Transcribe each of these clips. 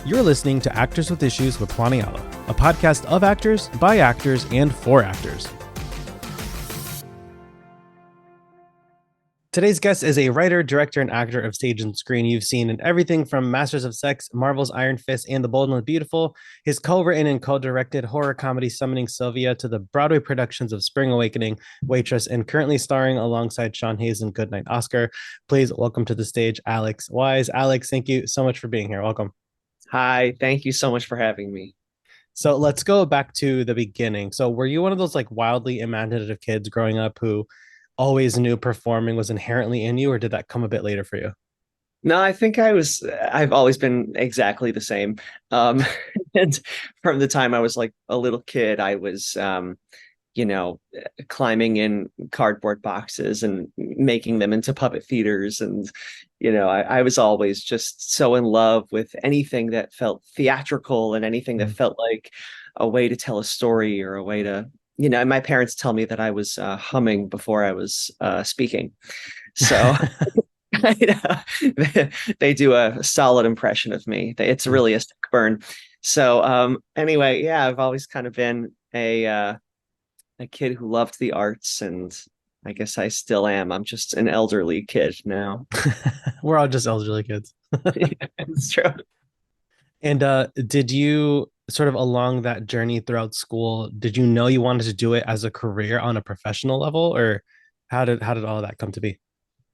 You're listening to Actors with Issues with Juanialo, a podcast of actors, by actors, and for actors. Today's guest is a writer, director, and actor of stage and screen you've seen in everything from Masters of Sex, Marvel's Iron Fist, and The Bold and the Beautiful. His co-written and co-directed horror comedy Summoning Sylvia to the Broadway productions of Spring Awakening, Waitress, and currently starring alongside Sean Hayes in Goodnight Oscar. Please welcome to the stage, Alex Wyse. Alex, thank you so much for being here. Welcome. Hi, thank you so much for having me. So let's go back to the beginning. So were you one of those like wildly imaginative kids growing up who always knew performing was inherently in you, or did that come a bit later for you? No, I've always been exactly the same. Um, and from the time I was like a little kid, I was, you know, climbing in cardboard boxes and making them into puppet theaters. And, I was always just so in love with anything that felt theatrical and anything that Mm. felt like a way to tell a story or a way to, and my parents tell me that I was humming before I was speaking. So they do a solid impression of me. It's Mm. really a sick burn. So anyway, yeah, I've always kind of been a kid who loved the arts, and I guess I still am. I'm just an elderly kid now. We're all just elderly kids. Yeah, it's true. And did you sort of along that journey throughout school, did you know you wanted to do it as a career on a professional level, or how did all of that come to be?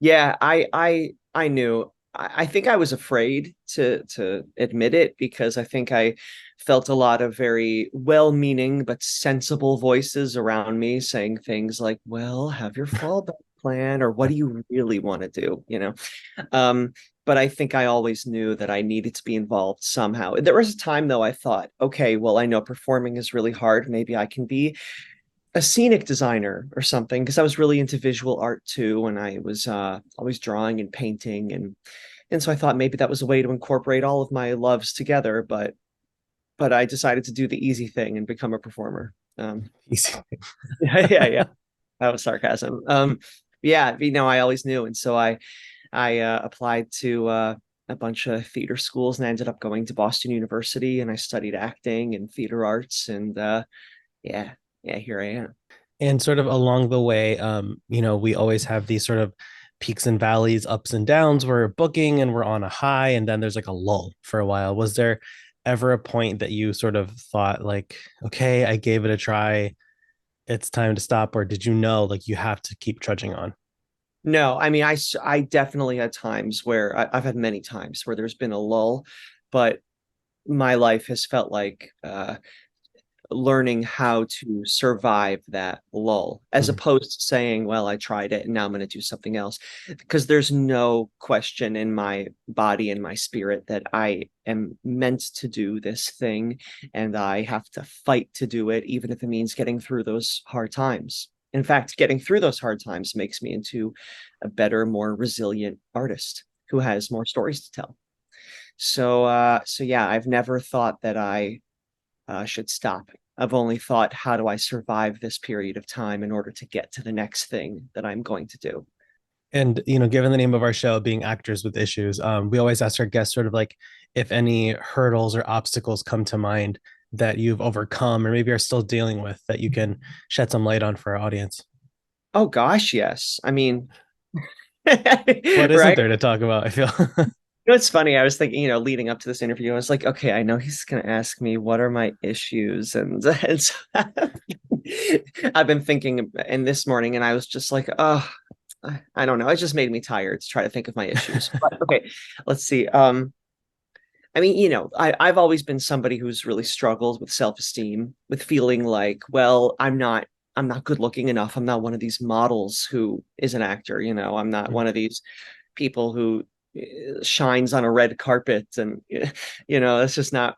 Yeah, I knew. I think I was afraid to admit it because I think I felt a lot of very well-meaning but sensible voices around me saying things like, "Well, have your fallback plan," or "What do you really want to do?" Um, but I think I always knew that I needed to be involved somehow. There was a time though I thought, okay, well, I know performing is really hard. Maybe I can be a scenic designer or something because I was really into visual art too, and I was always drawing and painting, and so I thought maybe that was a way to incorporate all of my loves together, but I decided to do the easy thing and become a performer. Easy. Yeah, that was sarcasm. Yeah, I always knew, and so I applied to a bunch of theater schools and I ended up going to Boston University and I studied acting and theater arts, and yeah, yeah, here I am. And sort of along the way, we always have these sort of peaks and valleys, ups and downs. We're booking and we're on a high, and then there's like a lull for a while. Was there ever a point that you sort of thought like, okay, I gave it a try, it's time to stop, or did you know like you have to keep trudging on? No, I mean, I definitely had times where I've had many times where there's been a lull, but my life has felt like learning how to survive that lull, as Mhm. opposed to saying, well, I tried it and now I'm going to do something else. Because there's no question in my body and my spirit that I am meant to do this thing and I have to fight to do it, even if it means getting through those hard times. In fact, getting through those hard times makes me into a better, more resilient artist who has more stories to tell. So yeah, I've never thought that I should stop. I've only thought, how do I survive this period of time in order to get to the next thing that I'm going to do? And given the name of our show being Actors with Issues, we always ask our guests sort of like if any hurdles or obstacles come to mind that you've overcome or maybe are still dealing with that you can shed some light on for our audience. Oh gosh, yes. I mean, What isn't right? there to talk about? I feel. It's funny. I was thinking, leading up to this interview, I was like, okay, I know he's going to ask me what are my issues, and so I've been thinking, and this morning, and I was just like, oh, I don't know. It just made me tired to try to think of my issues. But okay, let's see. I mean, I've always been somebody who's really struggled with self-esteem, with feeling like, well, I'm not good looking enough. I'm not one of these models who is an actor, I'm not one of these people who shines on a red carpet and that's not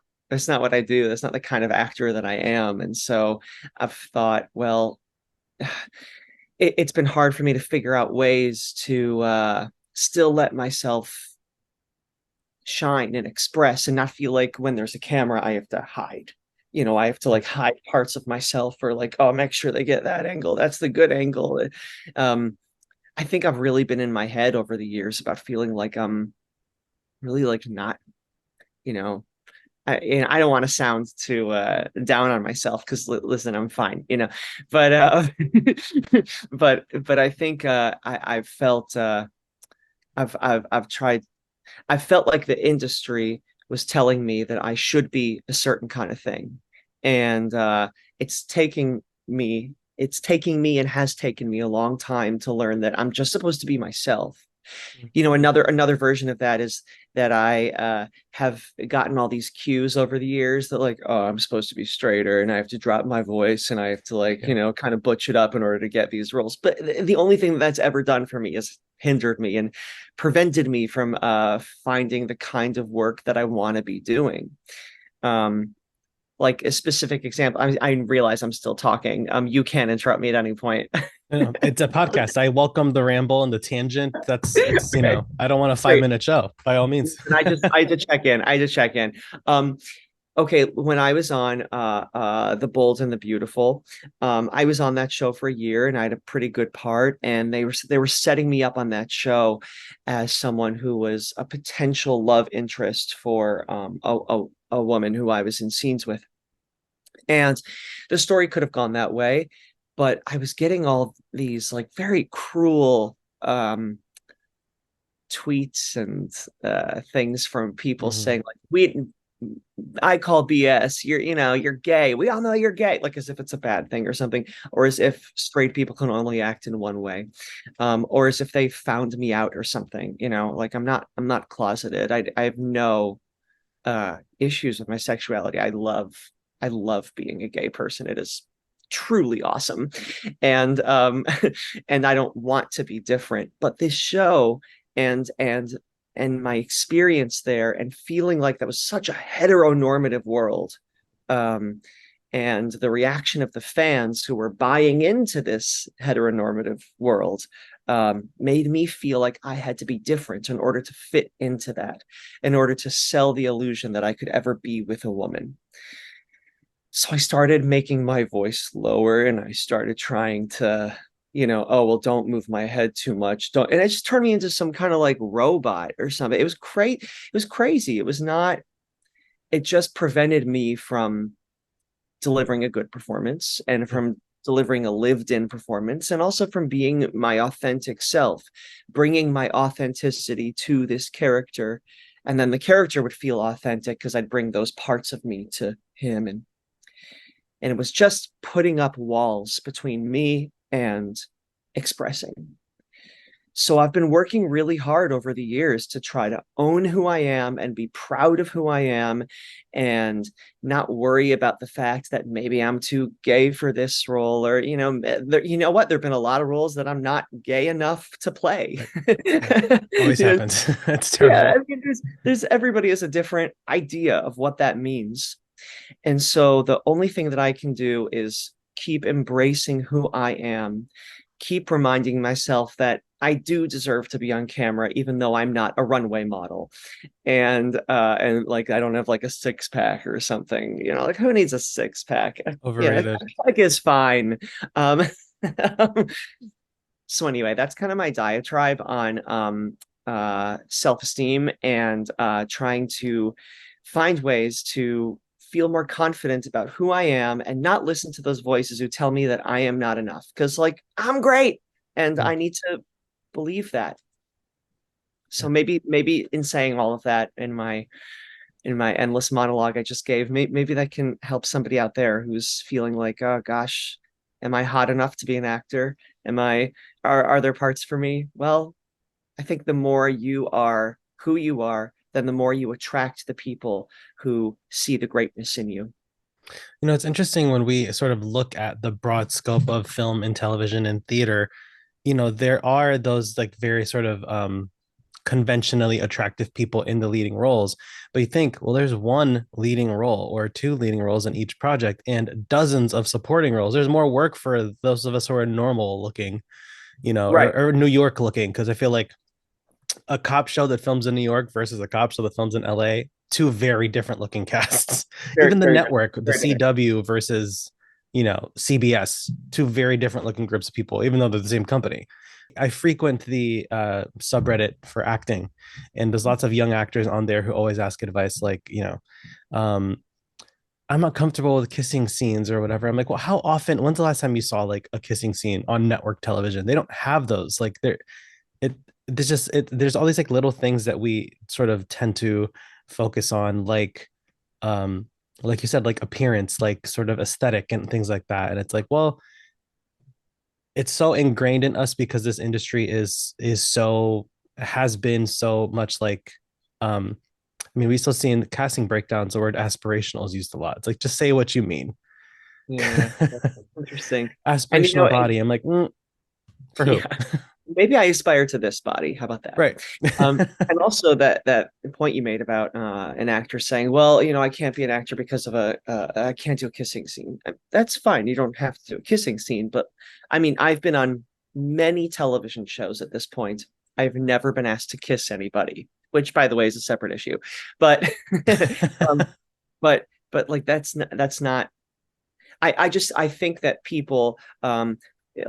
what I do. That's not the kind of actor that I am. And so I've thought, well, it's been hard for me to figure out ways to still let myself shine and express and not feel like when there's a camera I have to hide. I have to like hide parts of myself or like, oh, make sure they get that angle. That's the good angle. Um, I think I've really been in my head over the years about feeling like I'm really like not, you know, I don't want to sound too down on myself because listen, I'm fine, but but I think I've felt I've tried. I felt like the industry was telling me that I should be a certain kind of thing, and it's taking it's taking me and has taken me a long time to learn that I'm just supposed to be myself. Another version of that is that I have gotten all these cues over the years that, like, oh, I'm supposed to be straighter and I have to drop my voice and I have to, like, Yeah. kind of butch it up in order to get these roles. But the only thing that's ever done for me is hindered me and prevented me from finding the kind of work that I want to be doing. Um, like a specific example, I realize I'm still talking. You can interrupt me at any point. It's a podcast. I welcome the ramble and the tangent. It's Okay, I don't want a five great. minute show by all means. And I had to check in. I had to check in. Um, okay, when I was on The Bold and the Beautiful, I was on that show for a year and I had a pretty good part. And they were setting me up on that show as someone who was a potential love interest for a woman who I was in scenes with. And the story could have gone that way, but I was getting all these like very cruel tweets and things from people Mhm. saying like, we I call BS. You're gay. We all know you're gay, like as if it's a bad thing or something, or as if straight people can only act in one way, or as if they found me out or something. Like I'm not closeted. I have no issues with my sexuality. I love being a gay person. It is truly awesome, and and I don't want to be different. But this show and my experience there and feeling like that was such a heteronormative world, um, and the reaction of the fans who were buying into this heteronormative world made me feel like I had to be different in order to fit into that, in order to sell the illusion that I could ever be with a woman. So I started making my voice lower and I started trying to, oh, well, don't move my head too much. Don't, and it just turned me into some kind of like robot or something. It was great. It was crazy. It was not, it just prevented me from delivering a good performance and Yeah. from delivering a lived in performance and also from being my authentic self, bringing my authenticity to this character. And then the character would feel authentic because I'd bring those parts of me to him. And it was just putting up walls between me and expressing. So I've been working really hard over the years to try to own who I am and be proud of who I am and not worry about the fact that maybe I'm too gay for this role, or you know what, there've been a lot of roles that I'm not gay enough to play. Right. Yeah. Always You know, happens. That's yeah, I terrible. mean, there's everybody has a different idea of what that means. And so the only thing that I can do is keep embracing who I am, keep reminding myself that I do deserve to be on camera, even though I'm not a runway model. And like I don't have like a six pack or something. Like who needs a six pack? Yeah, a Overrated. pack is fine. Um, so anyway, that's kind of my diatribe on self-esteem and trying to find ways to feel more confident about who I am and not listen to those voices who tell me that I am not enough. Because like I'm great and Mm. I need to believe that. So Yeah. maybe in saying all of that in my endless monologue I just gave, maybe that can help somebody out there who's feeling like, oh gosh, am I hot enough to be an actor? Am I are there parts for me? Well, I think the more you are who you are, then the more you attract the people who see the greatness in you. It's interesting when we sort of look at the broad scope of film and television and theater, there are those like very sort of conventionally attractive people in the leading roles. But you think, well, there's one leading role or two leading roles in each project and dozens of supporting roles. There's more work for those of us who are normal looking, Right. or New York looking, because I feel like a cop show that films in New York versus a cop show that films in LA, two very different looking casts. Very, Even the very different. network, the Very different. CW versus CBS, two very different looking groups of people, even though they're the same company. I frequent the subreddit for acting, and there's lots of young actors on there who always ask advice, like, um, I'm not comfortable with kissing scenes or whatever. I'm like, well, how often? When's the last time you saw like a kissing scene on network television? They don't have those. Like, it there's just there's all these like little things that we sort of tend to focus on, um like you said, like appearance, like sort of aesthetic and things like that. And it's like, well, it's so ingrained in us because this industry is so has been so much like, I mean, we still see in the casting breakdowns the word aspirational is used a lot. It's like, just say what you mean. Yeah, that's interesting. And Aspirational body. I'm like, for who? yeah, maybe I aspire to this body. How about that? Right. And also that point you made about an actor saying, "Well, I can't be an actor because of I can't do a kissing scene." That's fine. You don't have to do a kissing scene, but I mean, I've been on many television shows at this point. I've never been asked to kiss anybody, which, by the way, is a separate issue. But, um, but like that's not. I think that people,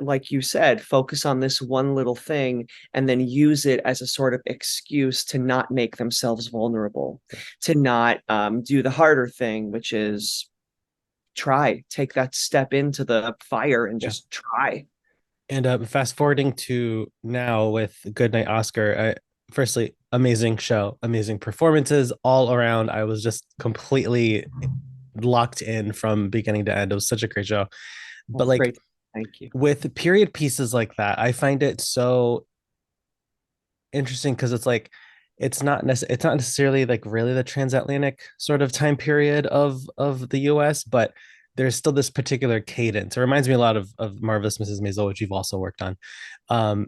like you said, focus on this one little thing and then use it as a sort of excuse to not make themselves vulnerable, to not do the harder thing, which is take that step into the fire and Yeah. just try. And fast forwarding to now with Goodnight Oscar, firstly, amazing show, amazing performances all around. I was just completely locked in from beginning to end. It was such a great show. But That's like great. Thank you. with period pieces like that, I find it so interesting because it's like it's not necessarily like really the transatlantic sort of time period of the US, but there's still this particular cadence. It reminds me a lot of Marvelous Mrs. Maisel, which you've also worked on.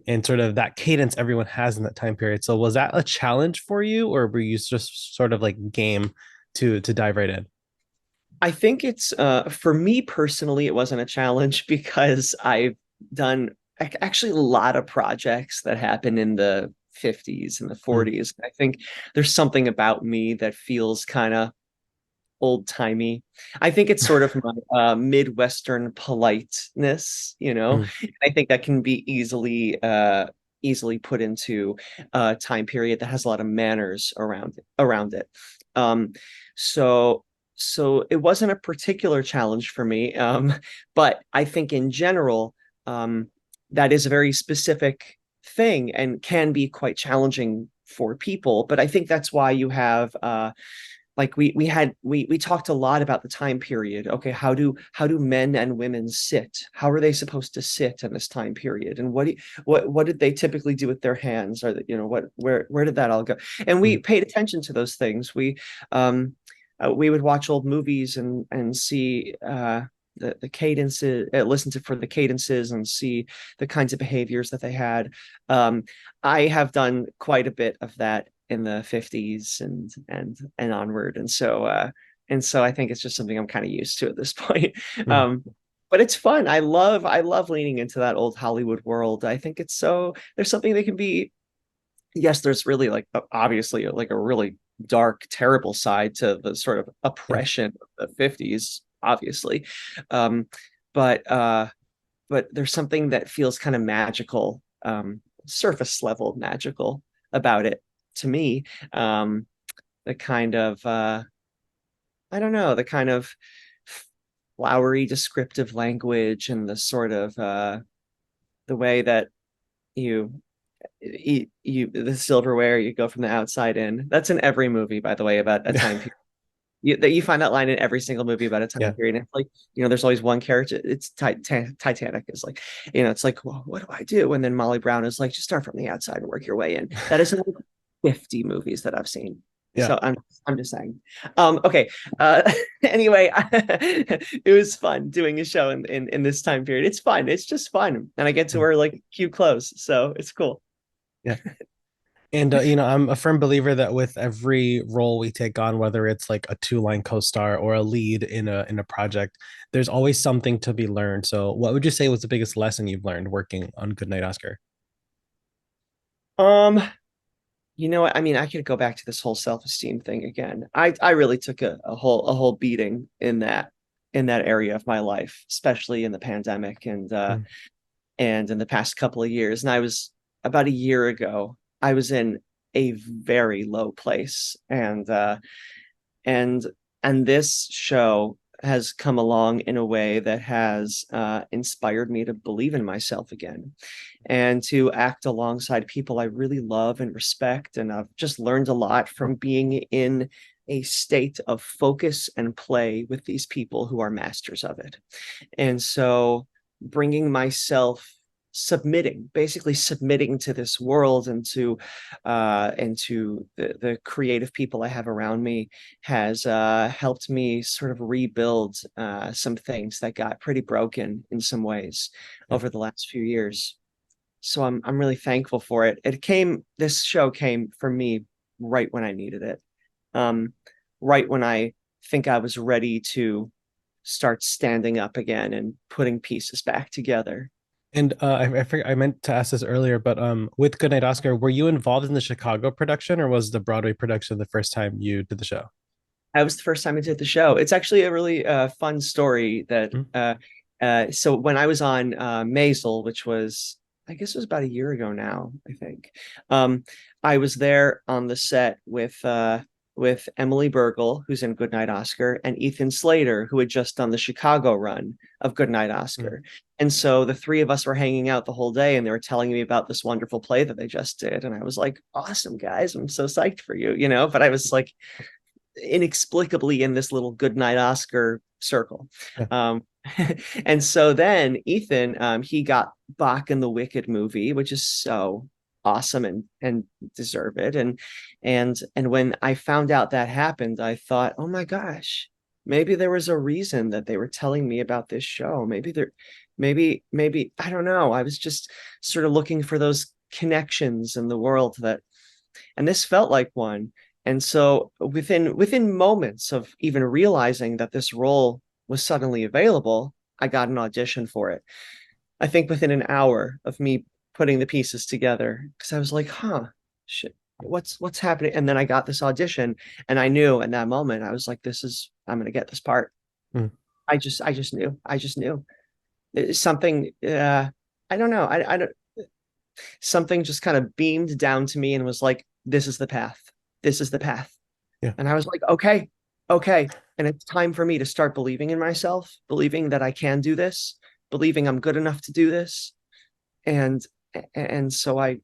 And sort of that cadence everyone has in that time period. So was that a challenge for you, or were you just sort of like game to dive right in? I think it's for me personally, it wasn't a challenge because I've done actually a lot of projects that happen in the 50s and the Mm, 40s. I think there's something about me that feels kind of old timey. I think it's sort of my Midwestern politeness, you know. mm, I think that can be easily put into a time period that has a lot of manners around it. Um, so so it wasn't a particular challenge for me, but I think in general, that is a very specific thing and can be quite challenging for people. But I think that's why you have like we talked a lot about the time period. Okay, how do men and women sit? How are they supposed to sit in this time period? And what did they typically do with their hands? Or where did that all go? And we mm, paid attention to those things. We would watch old movies and see the cadences, listen to for the cadences and see the kinds of behaviors that they had. I have done quite a bit of that in the 50s and onward, and so I think it's just something I'm kind of used to at this point. mm. um but it's fun. I love leaning into that old Hollywood world. I think it's so there's something that can be, yes, there's really like obviously like a really dark terrible side to the sort of Yeah. oppression of the 50s, obviously. um but there's something that feels kind of magical, surface level magical about it to me. The kind of I don't know, the kind of flowery descriptive language and the sort of the way that you eat the silverware, you go from the outside in. That's in every movie, by the way, about a time period. That you find that line in every single movie about a time Yeah. period. And it's like, there's always one character. It's Titanic is like, it's like, well, what do I do? And then Molly Brown is like, just start from the outside and work your way in. That is in like 50 movies that I've seen. Yeah. So I'm just saying. Okay. Anyway, it was fun doing a show in this time period. It's fun. It's just fun, and I get to Mm, wear like cute clothes, so it's cool. yeah. And I'm a firm believer that with every role we take on, whether it's like a two-line co-star or a lead in a project, there's always something to be learned. So, what would you say was the biggest lesson you've learned working on Goodnight Oscar? Um, You know what? I mean, I could go back to this whole self-esteem thing again. I really took a whole beating in that. in that area of my life, especially in the pandemic Mm. and in the past couple of years. And I was about a year ago, I was in a very low place, and and this show has come along in a way that has inspired me to believe in myself again and to act alongside people I really love and respect. And I've just learned a lot from being in a state of focus and play with these people who are masters of it. And so bringing myself basically submitting to this world and to the creative people I have around me has helped me sort of rebuild some things that got pretty broken in some ways Yeah. over the last few years. So I'm really thankful for it. This show came for me right when I needed it. Um, right when I think I was ready to start standing up again and putting pieces back together. And I meant to ask this earlier, but with Goodnight Oscar, were you involved in the Chicago production, or was the Broadway production the first time you did the show? I was the first time I did the show. It's actually a really fun story that Mm. so when I was on Maisel, which was I guess it was about a year ago now, I think. I was there on the set with Emily Bergel, who's in Goodnight Oscar, and Ethan Slater, who had just done the Chicago run of Goodnight Mm. Oscar. And so the three of us were hanging out the whole day, and they were telling me about this wonderful play that they just did. And I was like, awesome, guys. I'm so psyched for you, you know? But I was like, inexplicably in this little Goodnight Oscar circle. Yeah. And so then Ethan, he got Bach in the Wicked movie, which is so awesome and deserve it. And when I found out that happened, I thought, oh my gosh, maybe there was a reason that they were telling me about this show. Maybe I don't know. I was just sort of looking for those connections in the world that, and this felt like one. And so within moments of even realizing that this role was suddenly available, I got an audition for it. I think within an hour of me putting the pieces together, because I was like, huh, shit, what's happening? And then I got this audition, and I knew in that moment, I was like, I'm gonna get this part. Mm. I just knew. Something I don't know. I don't something just kind of beamed down to me and was like, this is the path. This is the path. Yeah. And I was like, okay, okay. And it's time for me to start believing in myself, believing that I can do this, believing I'm good enough to do this. And and so I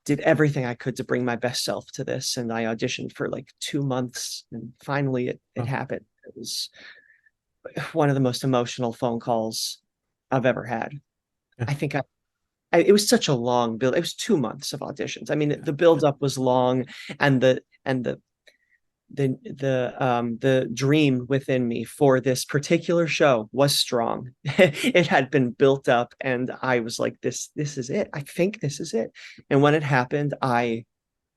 did everything I could to bring my best self to this. And I auditioned for like 2 months, and finally it Oh, happened. It was one of the most emotional phone calls I've ever had. yeah. I think it was such a long build. It was 2 months of auditions. I mean, the build up was long, and the dream within me for this particular show was strong. It had been built up, and I was like, this is it. I think this is it. And when it happened, I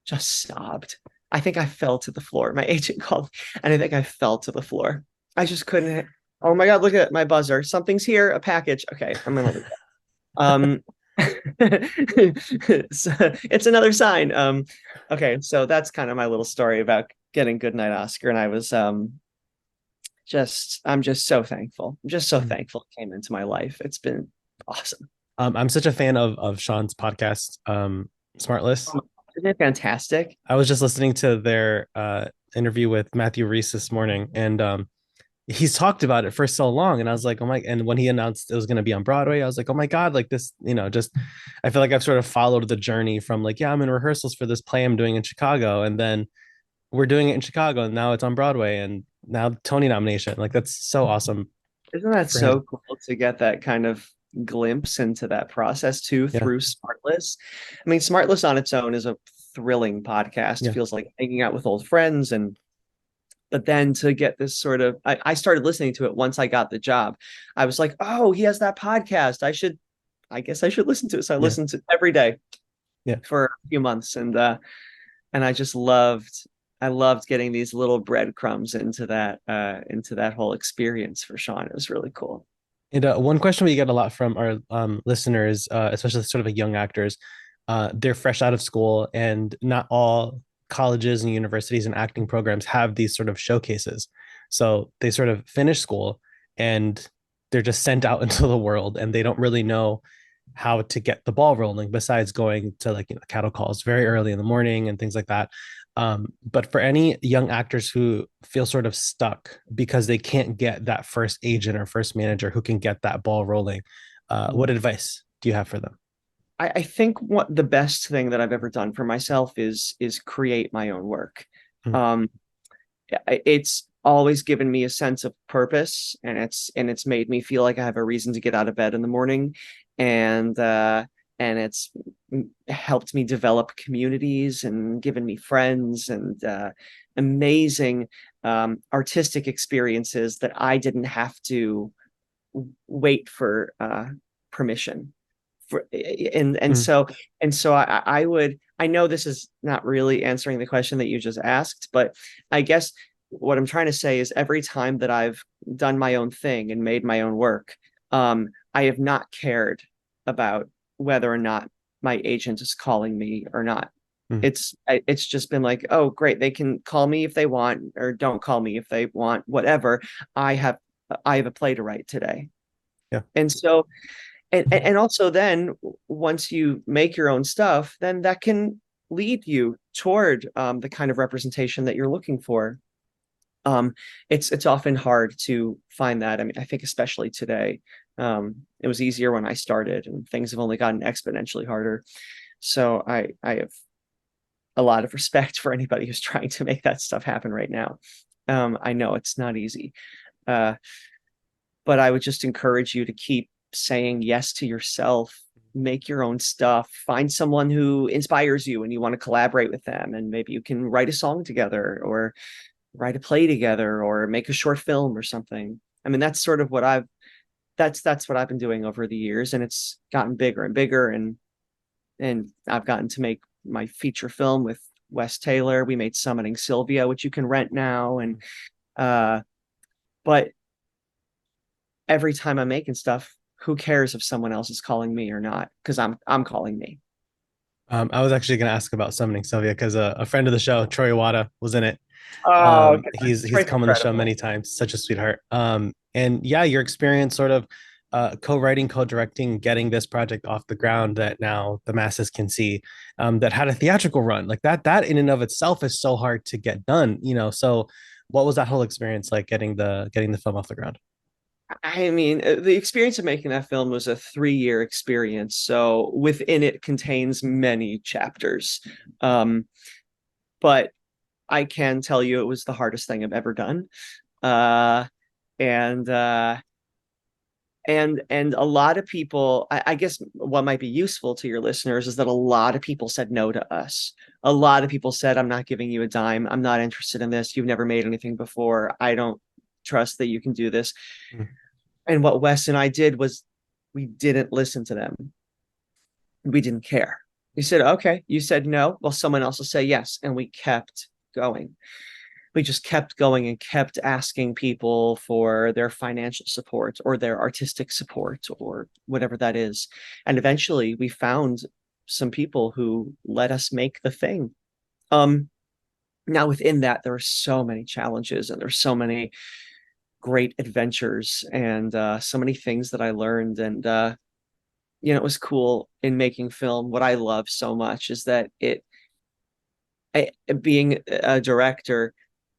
just sobbed. I think I fell to the floor. My agent called, and I think I fell to the floor. I just couldn't. Oh my God, look at my buzzer. Something's here, a package. Okay, I'm gonna leave. Um, it's another sign. Okay, so that's kind of my little story about getting Goodnight Oscar, and I'm just so thankful. I'm just so Mm. thankful it came into my life. It's been awesome. I'm such a fan of Sean's podcast, Smartless. Isn't it fantastic? I was just listening to their interview with Matthew Reese this morning, and he's talked about it for so long, and I was like, oh my. And when he announced it was going to be on Broadway, I was like, oh my God, like this, just I feel like I've sort of followed the journey from like, yeah, I'm in rehearsals for this play I'm doing in Chicago, and then we're doing it in Chicago, and now it's on Broadway, and now Tony nomination. Like that's so awesome Isn't that for him. so cool to get that kind of glimpse into that process too Yeah. through Smartless? I mean, Smartless on its own is a thrilling podcast. Yeah. Feels like hanging out with old friends, and but then to get this sort of I started listening to it once I got the job. I was like, oh, he has that podcast. I guess I should listen to it. So I Yeah. listened to it every day Yeah. for a few months, and I loved getting these little breadcrumbs into that whole experience for Sean. It was really cool. And one question we get a lot from our listeners, especially sort of like young actors, they're fresh out of school, and not all colleges and universities and acting programs have these sort of showcases. So they sort of finish school, and they're just sent out into the world, and they don't really know how to get the ball rolling besides going to, like, cattle calls very early in the morning and things like that. But for any young actors who feel sort of stuck because they can't get that first agent or first manager who can get that ball rolling, what advice do you have for them? I think what the best thing that I've ever done for myself is create my own work. Mm, Um, it's always given me a sense of purpose, and it's made me feel like I have a reason to get out of bed in the morning, and it's helped me develop communities and given me friends and amazing artistic experiences that I didn't have to wait for permission for. And mm, so I would, I know this is not really answering the question that you just asked, but I guess what I'm trying to say is every time that I've done my own thing and made my own work, I have not cared about whether or not my agent is calling me or not. mm. It's just been like, oh great, they can call me if they want or don't call me if they want, whatever. I have I have a play to write today. Yeah. And so, and also then once you make your own stuff, then that can lead you toward the kind of representation that you're looking for. Um, it's often hard to find that. I mean, I think especially today, it was easier when I started, and things have only gotten exponentially harder. So I have a lot of respect for anybody who's trying to make that stuff happen right now. I know it's not easy. Uh, but I would just encourage you to keep saying yes to yourself, make your own stuff, find someone who inspires you and you want to collaborate with them. And maybe you can write a song together or write a play together or make a short film or something. I mean, that's sort of what that's what I've been doing over the years, and it's gotten bigger and bigger. And I've gotten to make my feature film with Wes Taylor. We made Summoning Sylvia, which you can rent now. And uh but every time I'm making stuff, who cares if someone else is calling me or not? Because I'm calling me. I was actually going to ask about Summoning Sylvia because a friend of the show, Troy Iwata, was in it. Oh, God. He's Troy's come on the show incredible. many times. Such a sweetheart. And yeah, your experience sort of co-writing, co-directing, getting this project off the ground that now the masses can see, that had a theatrical run like that. That in and of itself is so hard to get done. So what was that whole experience like getting the film off the ground? I mean, the experience of making that film was a 3-year experience. So within it contains many chapters. Um, but I can tell you it was the hardest thing I've ever done. Uh, and and a lot of people, I guess what might be useful to your listeners is that a lot of people said no to us. A lot of people said, I'm not giving you a dime. I'm not interested in this. You've never made anything before. I don't trust that you can do this. Mm. And what Wes and I did was we didn't listen to them. We didn't care. We said, okay, you said no. Well, someone else will say yes. And we kept going. We just kept going and kept asking people for their financial support or their artistic support or whatever that is. And eventually we found some people who let us make the thing. Um, Now within that, there are so many challenges and there's so many great adventures and so many things that I learned. And it was cool in making film. What I love so much is that being a director,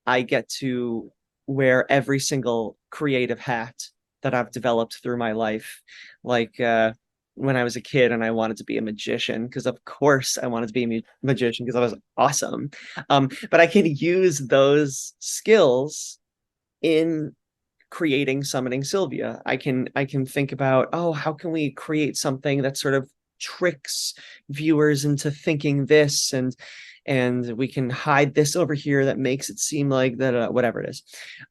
I get to wear every single creative hat that I've developed through my life. Like when I was a kid and I wanted to be a magician, because of course I wanted to be a magician because I was awesome. But I can use those skills in creating Summoning Sylvia. I can think about, oh, how can we create something that sort of tricks viewers into thinking this, and we can hide this over here that makes it seem like that, whatever it is.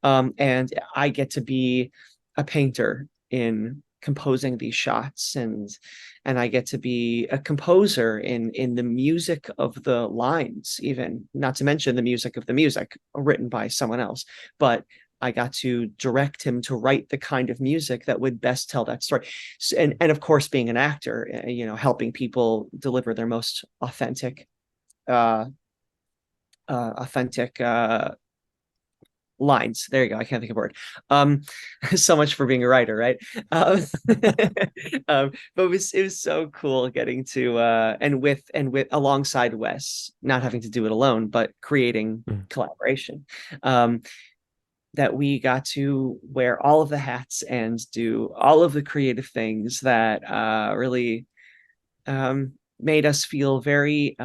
And I get to be a painter in composing these shots, and I get to be a composer in the music of the lines, even not to mention the music of the music written by someone else. But I got to direct him to write the kind of music that would best tell that story. So, and of course, being an actor, helping people deliver their most uh, authentic lines. There you go. I can't think of a word. Um, so much for being a writer, right? Um, but it was so cool getting to and with alongside Wes, not having to do it alone, but creating Mm. collaboration. Um, that we got to wear all of the hats and do all of the creative things that really made us feel very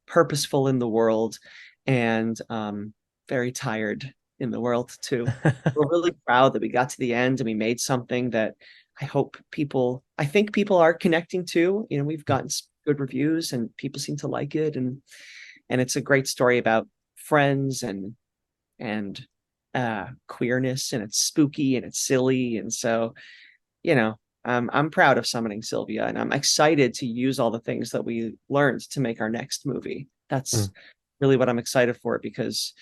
purposeful in the world and very tired in the world too. We're really proud that we got to the end and we made something that I think people are connecting to. You know, we've gotten good reviews and people seem to like it, and it's a great story about friends and queerness, and it's spooky and it's silly, and so I'm proud of summoning Sylvia, and I'm excited to use all the things that we learned to make our next movie. That's Mm. really what I'm excited for, because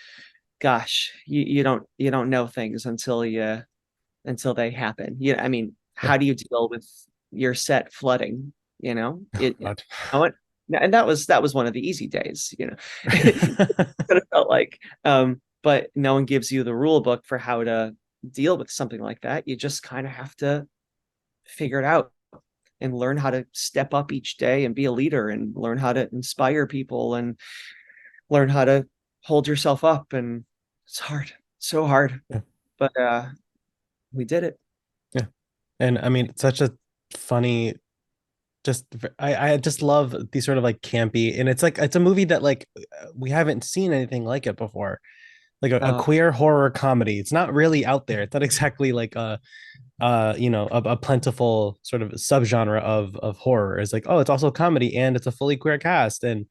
gosh, you don't know things until they happen. I mean, Yeah. how do you deal with your set flooding? Oh, God. What? And that was one of the easy days. What it felt like. But no one gives you the rule book for how to deal with something like that. You just kind of have to figure it out and learn how to step up each day and be a leader and learn how to inspire people and learn how to hold yourself up. And it's hard, so hard, Yeah. but we did it. Yeah. And I mean, it's such a funny, just I just love these sort of like campy, and it's like it's a movie that like we haven't seen anything like it before. Like a uh, queer horror comedy. It's not really out there. It's not exactly like a plentiful sort of subgenre of horror. It's like, oh, it's also comedy and it's a fully queer cast and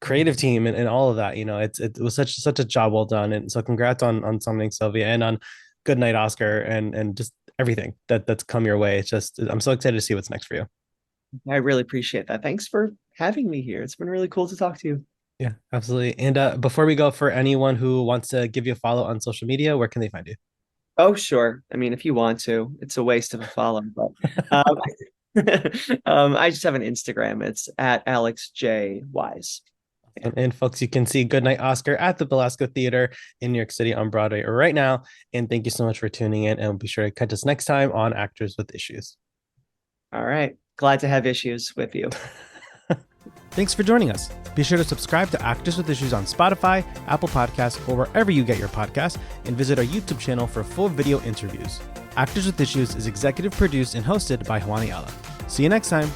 creative team and all of that. It was such a job well done. And so congrats on summoning Sylvia and on Good Night Oscar and just everything that's come your way. It's just I'm so excited to see what's next for you. I really appreciate that. Thanks for having me here. It's been really cool to talk to you. Yeah, absolutely. And before we go, for anyone who wants to give you a follow on social media, where can they find you? Oh, sure. I mean, if you want to, it's a waste of a follow, but I just have an Instagram. It's at Alex J Wise. Yeah. And folks, you can see Goodnight Oscar at the Belasco Theater in New York City on Broadway right now. And thank you so much for tuning in. And be sure to catch us next time on Actors with Issues. All right. Glad to have issues with you. Thanks for joining us. Be sure to subscribe to Actors with Issues on Spotify, Apple Podcasts, or wherever you get your podcasts, and visit our YouTube channel for full video interviews. Actors with Issues is executive produced and hosted by Hawani Allah. See you next time.